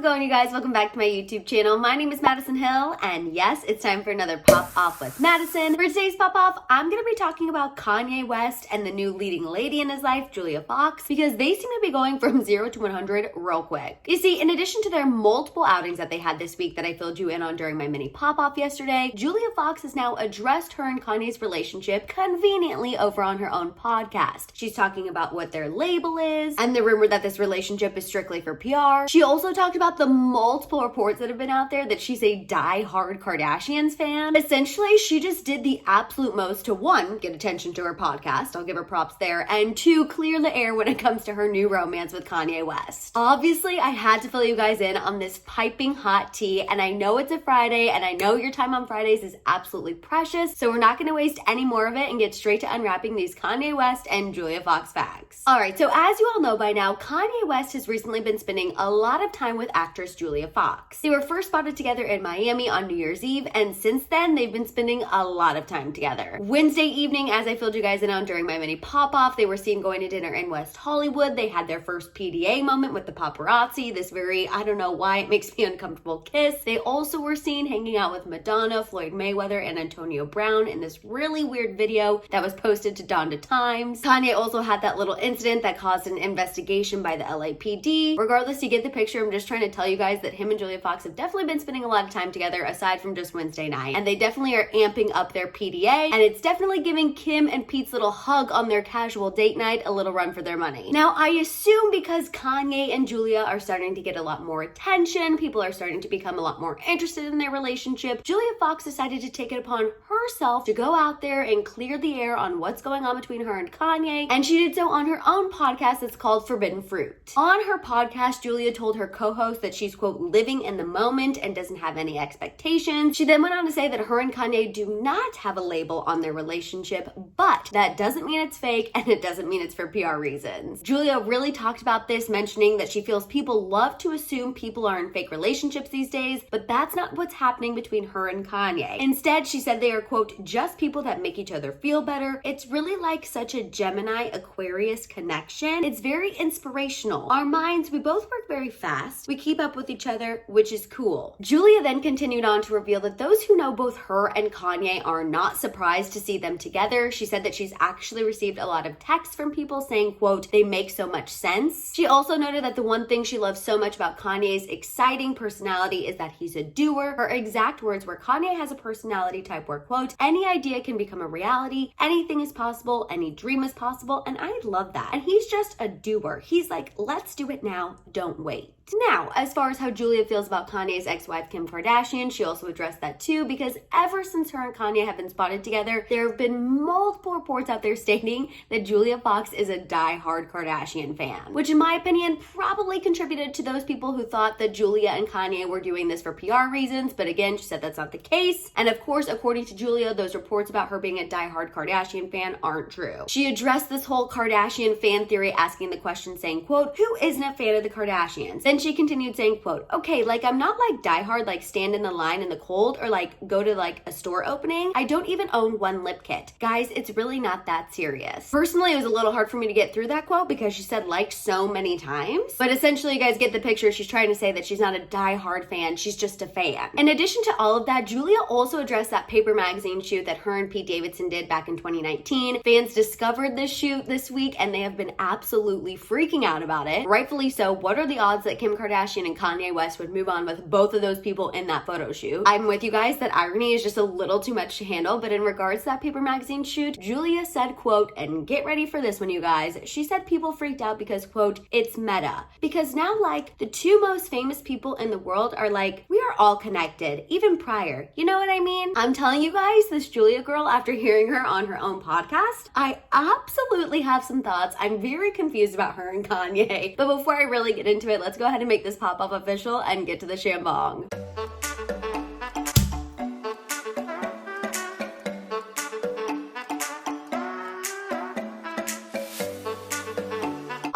going, you guys? Welcome back to my YouTube channel. My name is Maddison Hill, and yes, it's time for another Pop Off with Maddison. For today's Pop Off, I'm going to be talking about Kanye West and the new leading lady in his life, Julia Fox, because they seem to be going from 0 to 100 real quick. You see, in addition to their multiple outings that they had this week that I filled you in on during my mini Pop Off yesterday, Julia Fox has now addressed her and Kanye's relationship conveniently over on her own podcast. She's talking about what their label is and the rumor that this relationship is strictly for PR. She also talked about the multiple reports that have been out there that she's a die-hard Kardashians fan. Essentially, she just did the absolute most to, one, get attention to her podcast, I'll give her props there, and two, clear the air when it comes to her new romance with Kanye West. Obviously, I had to fill you guys in on this piping hot tea, and I know it's a Friday, and I know your time on Fridays is absolutely precious, so we're not going to waste any more of it and get straight to unwrapping these Kanye West and Julia Fox facts. Alright, so as you all know by now, Kanye West has recently been spending a lot of time with actress Julia Fox. They were first spotted together in Miami on New Year's Eve, and since then, they've been spending a lot of time together. Wednesday evening, as I filled you guys in on during my mini pop-off, they were seen going to dinner in West Hollywood. They had their first PDA moment with the paparazzi, this very, I don't know why it makes me uncomfortable kiss. They also were seen hanging out with Madonna, Floyd Mayweather, and Antonio Brown in this really weird video that was posted to Donda Times. Kanye also had that little incident that caused an investigation by the LAPD. Regardless, you get the picture. I'm just trying to tell you guys that him and Julia Fox have definitely been spending a lot of time together aside from just Wednesday night. And they definitely are amping up their PDA, and it's definitely giving Kim and Pete's little hug on their casual date night a little run for their money. Now, I assume because Kanye and Julia are starting to get a lot more attention, people are starting to become a lot more interested in their relationship, Julia Fox decided to take it upon herself to go out there and clear the air on what's going on between her and Kanye, and she did so on her own podcast that's called Forbidden Fruit. On her podcast, Julia told her co-host that she's, quote, living in the moment and doesn't have any expectations. She then went on to say that her and Kanye do not have a label on their relationship, but that doesn't mean it's fake and it doesn't mean it's for PR reasons. Julia really talked about this, mentioning that she feels people love to assume people are in fake relationships these days, but that's not what's happening between her and Kanye. Instead, she said they are, quote, just people that make each other feel better. It's really like such a Gemini-Aquarius connection. It's very inspirational. Our minds, we both work very fast. We keep up with each other, which is cool. Julia then continued on to reveal that those who know both her and Kanye are not surprised to see them together. She said that she's actually received a lot of texts from people saying, quote, they make so much sense. She also noted that the one thing she loves so much about Kanye's exciting personality is that he's a doer. Her exact words were, Kanye has a personality type where, quote, any idea can become a reality, anything is possible, any dream is possible, and I love that. And he's just a doer. He's like, let's do it now, don't wait. Now, as far as how Julia feels about Kanye's ex-wife Kim Kardashian, she also addressed that too, because ever since her and Kanye have been spotted together, there have been multiple reports out there stating that Julia Fox is a die-hard Kardashian fan, which in my opinion probably contributed to those people who thought that Julia and Kanye were doing this for PR reasons, but again, she said that's not the case. And of course, according to Julia, those reports about her being a die-hard Kardashian fan aren't true. She addressed this whole Kardashian fan theory, asking the question saying, quote, who isn't a fan of the Kardashians? Then she continued saying, quote, okay, like I'm not like diehard, like stand in the line in the cold or like go to like a store opening. I don't even own one lip kit. Guys, it's really not that serious. Personally, it was a little hard for me to get through that quote because she said like so many times, but essentially you guys get the picture. She's trying to say that she's not a diehard fan. She's just a fan. In addition to all of that, Julia also addressed that Paper magazine shoot that her and Pete Davidson did back in 2019. Fans discovered this shoot this week and they have been absolutely freaking out about it. Rightfully so. What are the odds that Kim Kardashian and Kanye West would move on with both of those people in that photo shoot? I'm with you guys that irony is just a little too much to handle, but in regards to that Paper magazine shoot, Julia said, quote, and get ready for this one, you guys. She said people freaked out because, quote, it's meta. Because now, like, the two most famous people in the world are like, we are all connected, even prior. You know what I mean? I'm telling you guys, this Julia girl, after hearing her on her own podcast, I absolutely have some thoughts. I'm very confused about her and Kanye. But before I really get into it, let's go ahead and make this pop-up official and get to the shambong.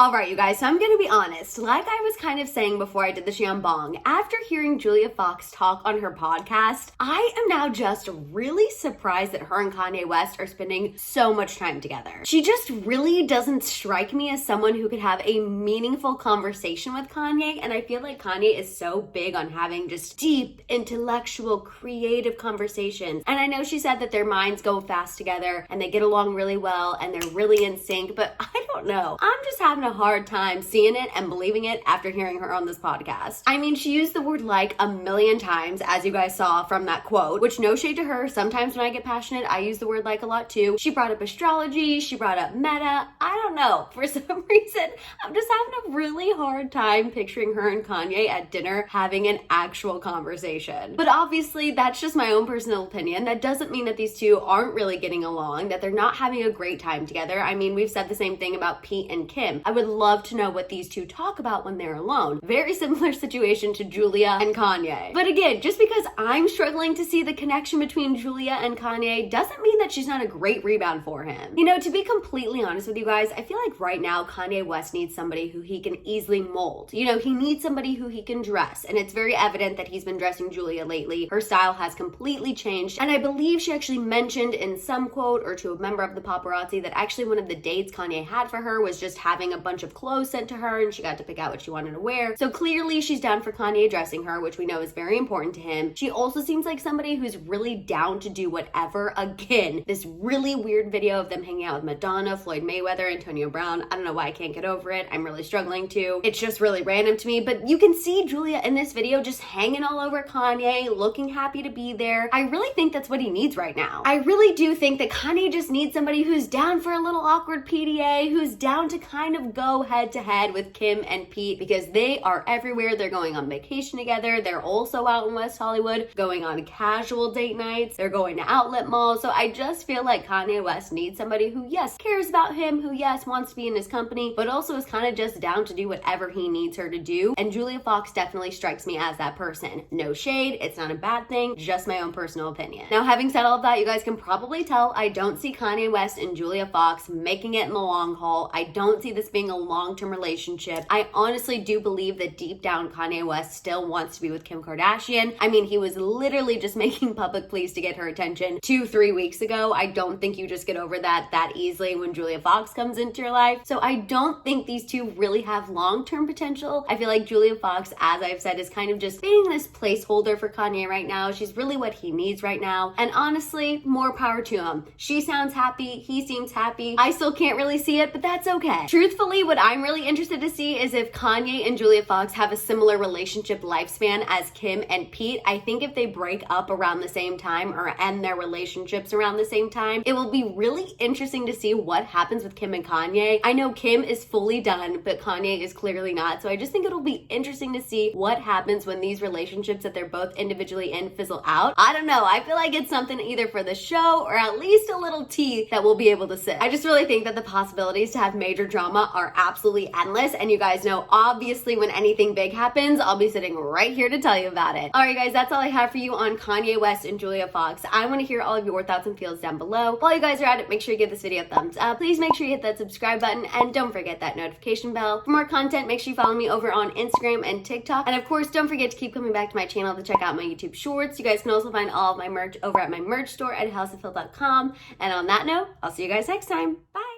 All right, you guys, so I'm gonna be honest. Like I was kind of saying before I did the Shambong, after hearing Julia Fox talk on her podcast, I am now just really surprised that her and Kanye West are spending so much time together. She just really doesn't strike me as someone who could have a meaningful conversation with Kanye, and I feel like Kanye is so big on having just deep, intellectual, creative conversations. And I know she said that their minds go fast together and they get along really well and they're really in sync, but I don't know. I'm just having a hard time seeing it and believing it after hearing her on this podcast. I mean, she used the word like a million times, as you guys saw from that quote, which no shade to her. Sometimes when I get passionate, I use the word like a lot too. She brought up astrology, she brought up meta. I don't know. For some reason, I'm just having a really hard time picturing her and Kanye at dinner having an actual conversation. But obviously, that's just my own personal opinion. That doesn't mean that these two aren't really getting along, that they're not having a great time together. I mean, we've said the same thing about Pete and Kim. I would love to know what these two talk about when they're alone. Very similar situation to Julia and Kanye. But again, just because I'm struggling to see the connection between Julia and Kanye doesn't mean that she's not a great rebound for him. You know, to be completely honest with you guys, I feel like right now Kanye West needs somebody who he can easily mold. You know, he needs somebody who he can dress, and it's very evident that he's been dressing Julia lately. Her style has completely changed, and I believe she actually mentioned in some quote or to a member of the paparazzi that actually one of the dates Kanye had for her was just having a bunch of clothes sent to her and she got to pick out what she wanted to wear. So clearly she's down for Kanye dressing her, which we know is very important to him. She also seems like somebody who's really down to do whatever. Again, this really weird video of them hanging out with Madonna, Floyd Mayweather, Antonio Brown. I don't know why I can't get over it. I'm really struggling to. It's just really random to me, but you can see Julia in this video just hanging all over Kanye, looking happy to be there. I really think that's what he needs right now. I really do think that Kanye just needs somebody who's down for a little awkward PDA, who's down to kind of go head to head with Kim and Pete because they are everywhere. They're going on vacation together. They're also out in West Hollywood going on casual date nights. They're going to outlet malls. So I just feel like Kanye West needs somebody who, yes, cares about him, who, yes, wants to be in his company, but also is kind of just down to do whatever he needs her to do. And Julia Fox definitely strikes me as that person. No shade. It's not a bad thing. Just my own personal opinion. Now, having said all of that, you guys can probably tell I don't see Kanye West and Julia Fox making it in the long haul. I don't see this being a long-term relationship. I honestly do believe that deep down Kanye West still wants to be with Kim Kardashian. I mean, he was literally just making public pleas to get her attention 2-3 weeks ago. I don't think you just get over that easily when Julia Fox comes into your life. So I don't think these two really have long-term potential. I feel like Julia Fox, as I've said, is kind of just being this placeholder for Kanye right now. She's really what he needs right now. And honestly, more power to him. She sounds happy. He seems happy. I still can't really see it, but that's okay. Truthfully, what I'm really interested to see is if Kanye and Julia Fox have a similar relationship lifespan as Kim and Pete. I think if they break up around the same time or end their relationships around the same time, it will be really interesting to see what happens with Kim and Kanye. I know Kim is fully done, but Kanye is clearly not. So I just think it'll be interesting to see what happens when these relationships that they're both individually in fizzle out. I don't know. I feel like it's something either for the show or at least a little tea that we'll be able to sit. I just really think that the possibilities to have major drama are absolutely endless. And you guys know, obviously, when anything big happens, I'll be sitting right here to tell you about it. All right, guys, that's all I have for you on Kanye West and Julia Fox. I want to hear all of your thoughts and feels down below. While you guys are at it, make sure you give this video a thumbs up. Please make sure you hit that subscribe button and don't forget that notification bell. For more content, make sure you follow me over on Instagram and TikTok. And of course, don't forget to keep coming back to my channel to check out my YouTube shorts. You guys can also find all of my merch over at my merch store at houseofhill.com. And on that note, I'll see you guys next time. Bye.